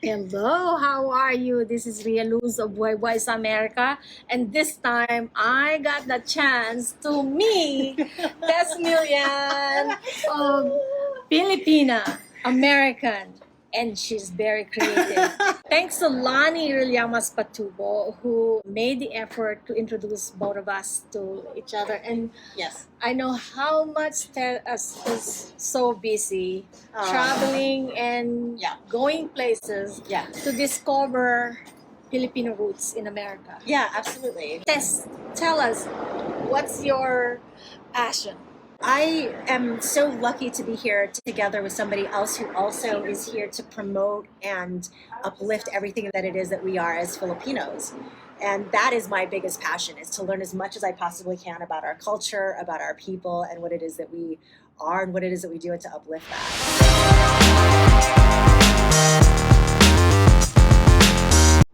Hello, how are you? This is Rhia Luz of BUHAY-BUHAY SA Amerika, and this time I got the chance to meet Tess Million of Filipina American, and she's very creative. Thanks to Lani Rilyamas Patubo, who made the effort to introduce both of us to each other. And Yes. I know how much Tess is so busy traveling and Yeah. going places Yeah. to discover Filipino roots in America. Yeah, absolutely. Tess, tell us, what's your passion? I am so lucky to be here together with somebody else who also is here to promote and uplift everything that it is that we are as Filipinos. And that is my biggest passion, is to learn as much as I possibly can about our culture, about our people, and what it is that we are and what it is that we do, and to uplift that.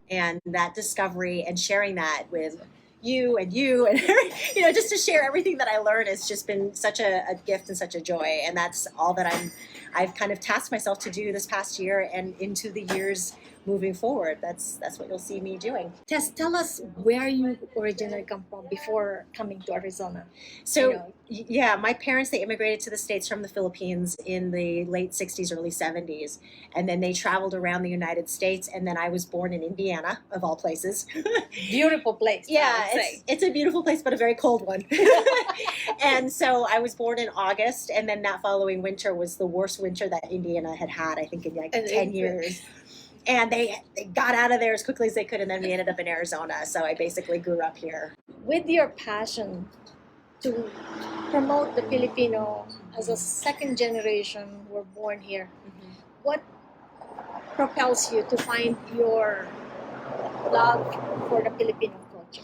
And that discovery and sharing that with you and just to share everything that I learned has just been such a gift and such a joy. And that's all that I've kind of tasked myself to do this past year and into the years moving forward. That's what you'll see me doing. Tess, tell us where you originally come from before coming to Arizona. So yeah, my parents, they immigrated to the States from the Philippines in the late 60s, early 70s. And then they traveled around the United States. And then I was born in Indiana, of all places. Beautiful place. Yeah, it's a beautiful place, but a very cold one. And so I was born in August, and then that following winter was the worst winter that Indiana had had, I think, in like 10 years. And they got out of there as quickly as they could, and then we ended up in Arizona. So I basically grew up here. With your passion to promote the Filipino as a second generation were born here, what propels you to find your love for the Filipino culture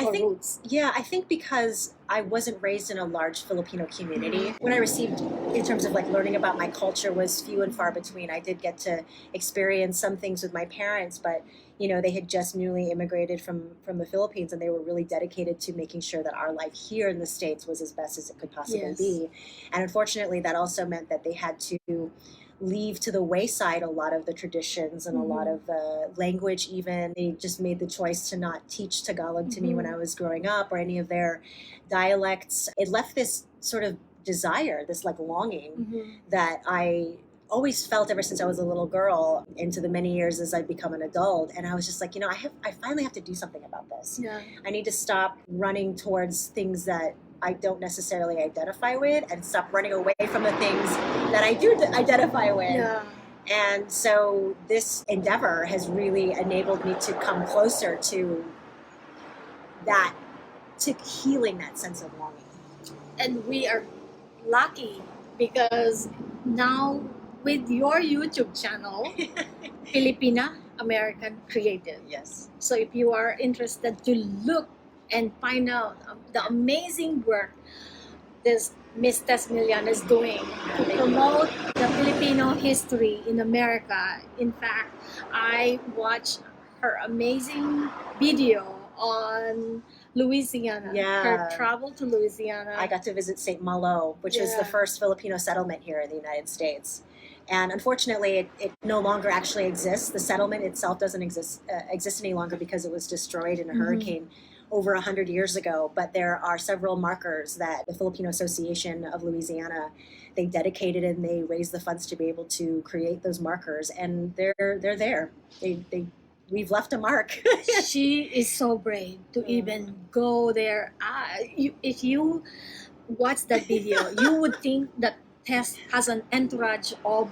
or roots? I think because I wasn't raised in a large Filipino community. What I received in terms of like learning about my culture was few and far between. I did get to experience some things with my parents, but they had just newly immigrated from the Philippines, and they were really dedicated to making sure that our life here in the States was as best as it could possibly be. And unfortunately, that also meant that they had to leave to the wayside a lot of the traditions and a lot of the language. Even they just made the choice to not teach Tagalog to me when I was growing up, or any of their dialects. It left this sort of desire, this like longing that I always felt ever since I was a little girl into the many years as I've become an adult. And I was just like, I finally have to do something about this. I need to stop running towards things that I don't necessarily identify with, and stop running away from the things that I do identify with. And so this endeavor has really enabled me to come closer to that, to healing that sense of longing. And we are lucky because now with your YouTube channel, Filipina American Creative. Yes. So if you are interested to look and find out the amazing work this Miss Tess Million is doing to promote the Filipino history in America. In fact, I watched her amazing video on Louisiana. Her travel to Louisiana. I got to visit St. Malo, which was the first Filipino settlement here in the United States. And unfortunately, it no longer actually exists. The settlement itself doesn't exist any longer because it was destroyed in a hurricane over 100 years ago. But there are several markers that the Filipino Association of Louisiana, they dedicated and they raised the funds to be able to create those markers. And they're there. We've left a mark. She is so brave to even go there. If you watch that video, you would think that Tess has an entourage of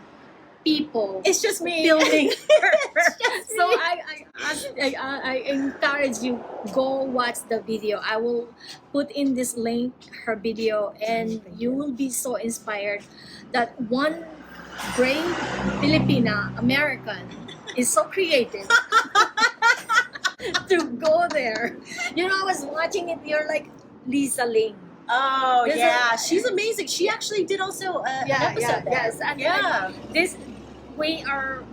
people. It's just me filming her. So I encourage you, go watch the video. I will put in this link, her video, and you will be so inspired that one brave Filipina American is so creative to go there. I was watching it. You're like Lisa Ling. Oh, she's amazing. She actually did also an episode there. Yes, and we are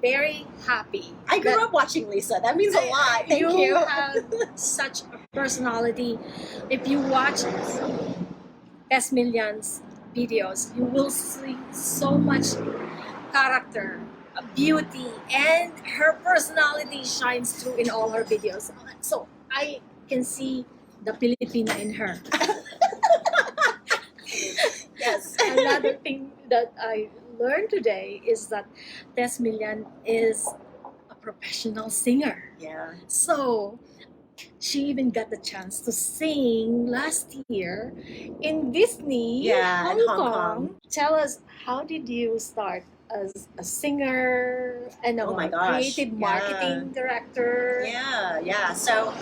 very happy. I grew up watching Lisa. That means a lot. Thank you. You have such a personality. If you watch Tess Million's videos, you will see so much character beauty, and her personality shines through in all her videos. So I can see the Filipina in her. Yes. Another thing that I learned today is that Tess Millian is a professional singer. Yeah. So she even got the chance to sing last year in Disney, Yeah, in Hong Kong. Tell us, how did you start as a singer and a Oh my gosh, creative yeah. marketing director? Yeah. So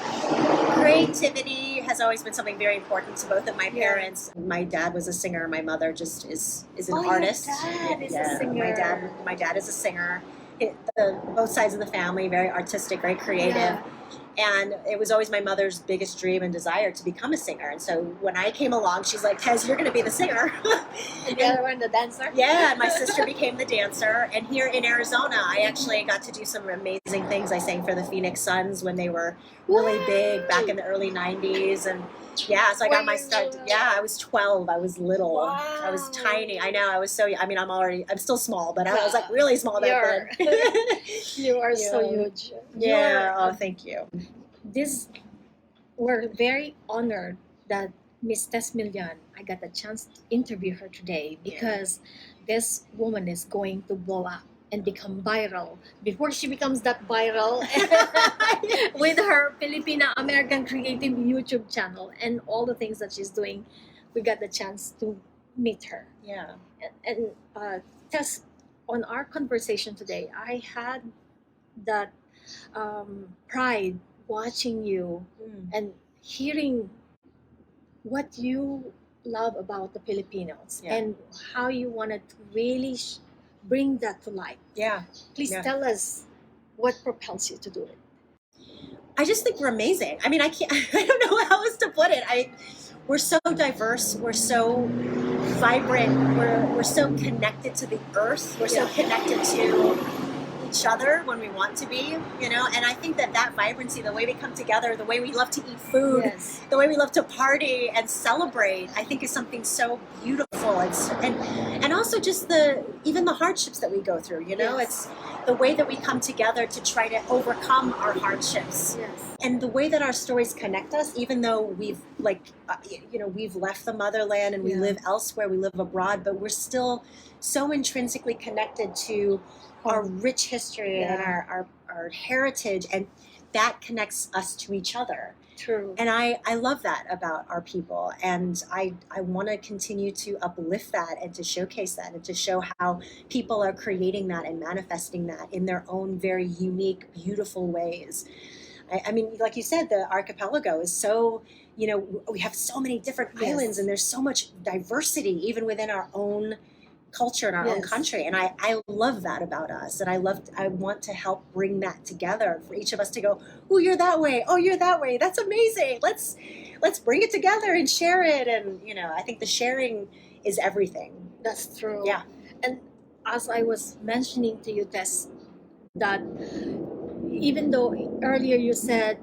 creativity has always been something very important to both of my parents. My dad was a singer. My mother just is an artist. Your dad is a singer. My dad is a singer. Both sides of the family, very artistic, very creative. Yeah. And it was always my mother's biggest dream and desire to become a singer. And so when I came along, she's like, Tez, you're going to be the singer. And the other one, the dancer? Yeah, and my sister became the dancer. And here in Arizona, I actually got to do some amazing things. I sang for the Phoenix Suns when they were really big back in the early 90s. And yeah, so I got my start. Yeah, I was 12. I was little. Wow. I was tiny. I know. I was so, I mean, I'm still small, but I was like really small back then. You are so huge. Yeah. Oh, thank you. We're very honored that Miss Tess Millian, I got the chance to interview her today because this woman is going to blow up and become viral before she becomes that viral with her Filipina American creative YouTube channel and all the things that she's doing. We got the chance to meet her. Yeah. And Tess, on our conversation today, I had that pride watching you and hearing what you love about the Filipinos and how you wanted to really bring that to life. Yeah. Please tell us what propels you to do it. I just think we're amazing. I mean, I don't know how else to put it. We're so diverse. We're so vibrant. We're so connected to the earth. We're so connected to each other when we want to be, you know. And I think that vibrancy, the way we come together, the way we love to eat food, the way we love to party and celebrate, I think is something so beautiful. And also just even the hardships that we go through, you know. It's the way that we come together to try to overcome our hardships. And the way that our stories connect us, even though we've we've left the motherland and we live elsewhere, we live abroad, but we're still so intrinsically connected to our rich history and our heritage, and that connects us to each other. True. And I love that about our people, and I want to continue to uplift that and to showcase that and to show how people are creating that and manifesting that in their own very unique, beautiful ways. I mean, like you said, the archipelago is so, you know, we have so many different islands and there's so much diversity even within our own culture and our own country. And I love that about us. And I want to help bring that together for each of us to go, oh, you're that way. Oh, you're that way. That's amazing. Let's bring it together and share it. And, you know, I think the sharing is everything. That's true. Yeah. And as I was mentioning to you, Tess, that even though earlier you said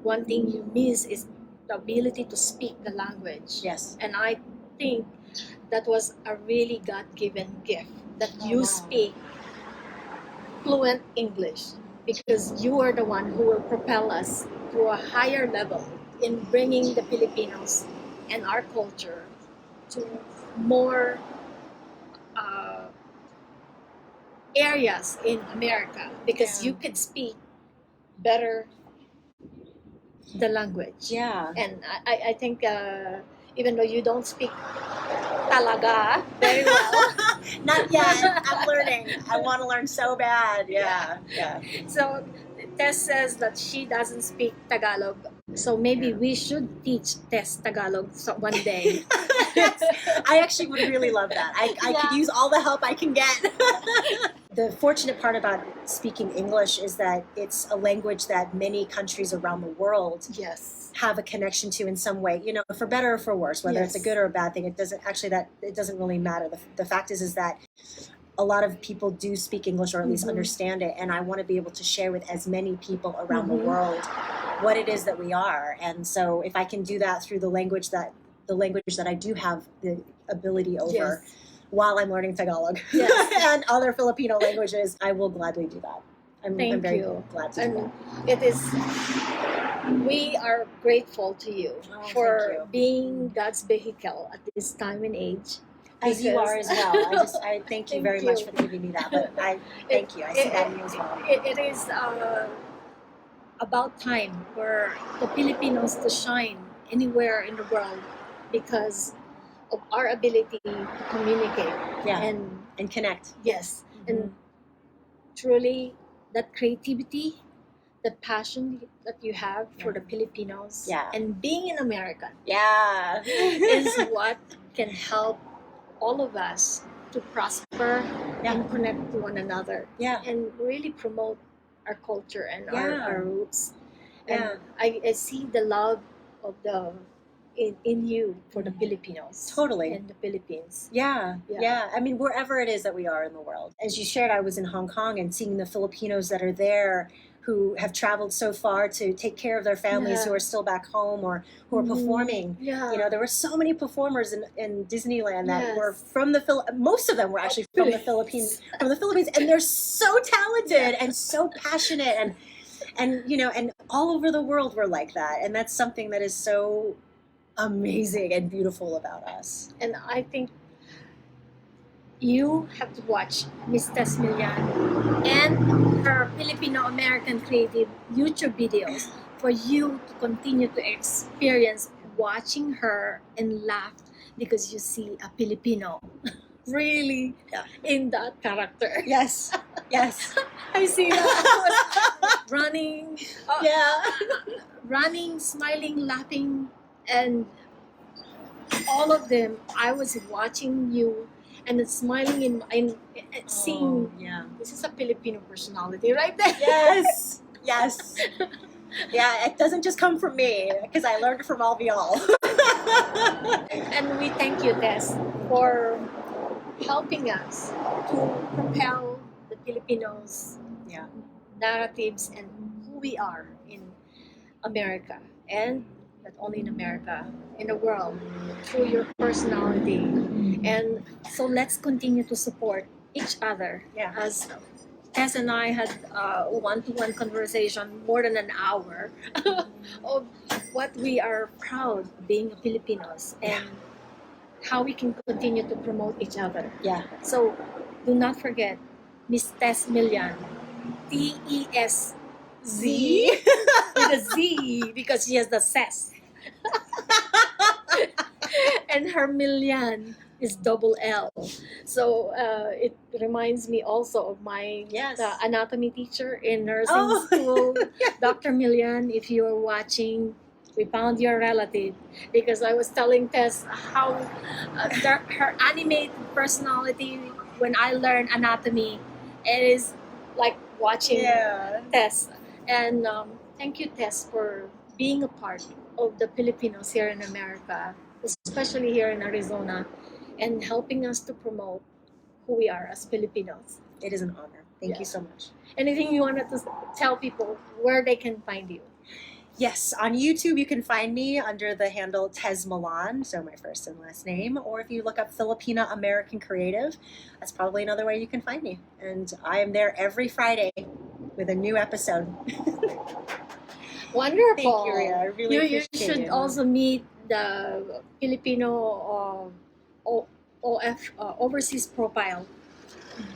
one thing you miss is the ability to speak the language. Yes. And I think that was a really God-given gift that you speak fluent English, because you are the one who will propel us to a higher level in bringing the Filipinos and our culture to more areas in America, because you could speak better the language. Yeah. And I think even though you don't speak talaga very well. Not yet. I'm learning. I want to learn so bad. Yeah. So Tess says that she doesn't speak Tagalog. So maybe we should teach Tess Tagalog one day. I actually would really love that. I could use all the help I can get. The fortunate part about speaking English is that it's a language that many countries around the world have a connection to in some way, you know, for better or for worse, whether it's a good or a bad thing. It doesn't really matter. The fact is that a lot of people do speak English, or at least understand it, and I want to be able to share with as many people around the world what it is that we are. And so if I can do that through the language that I do have the ability over, while I'm learning Tagalog Yes. and other Filipino languages, I will gladly do that. I'm very you. glad to do And that. it is, we are grateful to you Oh, for thank you. being God's vehicle at this time and age. As you are as well. I thank you Thank very much you. for giving me that. But I thank you. I see that in you as well. It is about time for the Filipinos to shine anywhere in the world because of our ability to communicate. Yeah. And Connect. yes, and truly that creativity, the passion that you have for the Filipinos, and being an American, is what can help all of us to prosper and connect to one another, and really promote our culture and our roots. And I see the love of the in you for the Filipinos, Totally. and the Philippines. Yeah. I mean, wherever it is that we are in the world. As you shared, I was in Hong Kong and seeing the Filipinos that are there who have traveled so far to take care of their families who are still back home or who are performing. You know, there were so many performers in Disneyland that were from the most of them were actually from the Philippines, and they're so talented and so passionate and you know, and all over the world we're like that, and that's something that is so amazing and beautiful about us. And I think you have to watch Miss Tess Milian and her Filipino-American creative YouTube videos for you to continue to experience watching her and laugh because you see a Filipino really in that character. Yes. I see that. Running, running, smiling, laughing, and all of them. I was watching you and then smiling in seeing. This is a Filipino personality right there. Yes. Yeah, it doesn't just come from me because I learned it from all of y'all. And we thank you, Tess, for helping us to propel the Filipinos' narratives and who we are in America, and not only in America, in the world, through your personality. And so let's continue to support each other. As Tess and I had a one-to-one conversation more than an hour of what we are proud of being Filipinos and how we can continue to promote each other. So do not forget Miss Tess Milian, TESZ with a Z because she has the SES. And her Milian is double L. So it reminds me also of my anatomy teacher in nursing school, Dr. Milian. If you are watching, we found your relative because I was telling Tess how her animated personality when I learned anatomy, it is like watching Tess. And thank you, Tess, for being a part of the Filipinos here in America, especially here in Arizona, and helping us to promote who we are as Filipinos. It is an honor. Thank you so much. Anything you wanted to tell people where they can find you? Yes, on YouTube you can find me under the handle Tez Milan, so my first and last name, or if you look up Filipina American Creative, that's probably another way you can find me. And I am there every Friday with a new episode. Wonderful. Thank you, Rhia. I really appreciate it. You should also meet the Filipino overseas profile,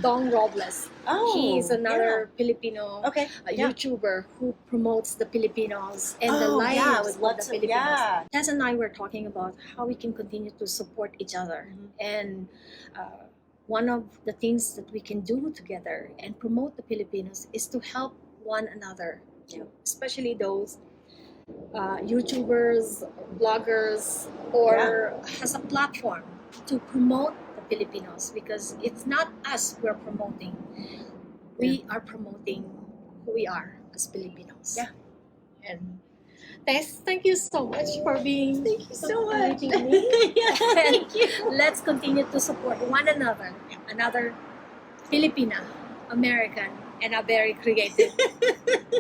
Dong Robles. He's another Filipino YouTuber who promotes the Filipinos and the lives of the Filipinos. Tess and I were talking about how we can continue to support each other. And one of the things that we can do together and promote the Filipinos is to help one another, especially those YouTubers, bloggers, or has a platform to promote Filipinos, because it's not us we're promoting. We are promoting who we are as Filipinos. And Tess, thank you so much for being Thank you so much. meeting me. Thank you. Let's continue to support one another. Another Filipina, American, and a very creative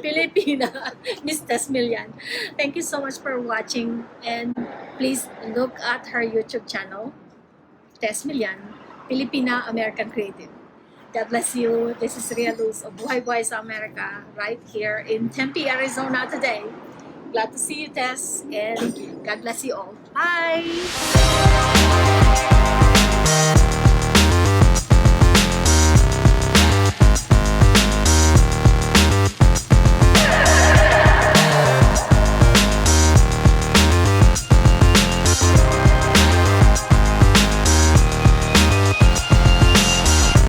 Filipina, Miss Tess Milian. Thank you so much for watching, and please look at her YouTube channel, Tess Milian, Filipina American Creative. God bless you. This is Rhia Luz of Buhay-Buhay sa Amerika, right here in Tempe, Arizona today. Glad to see you, Tess, and God bless you all. Bye!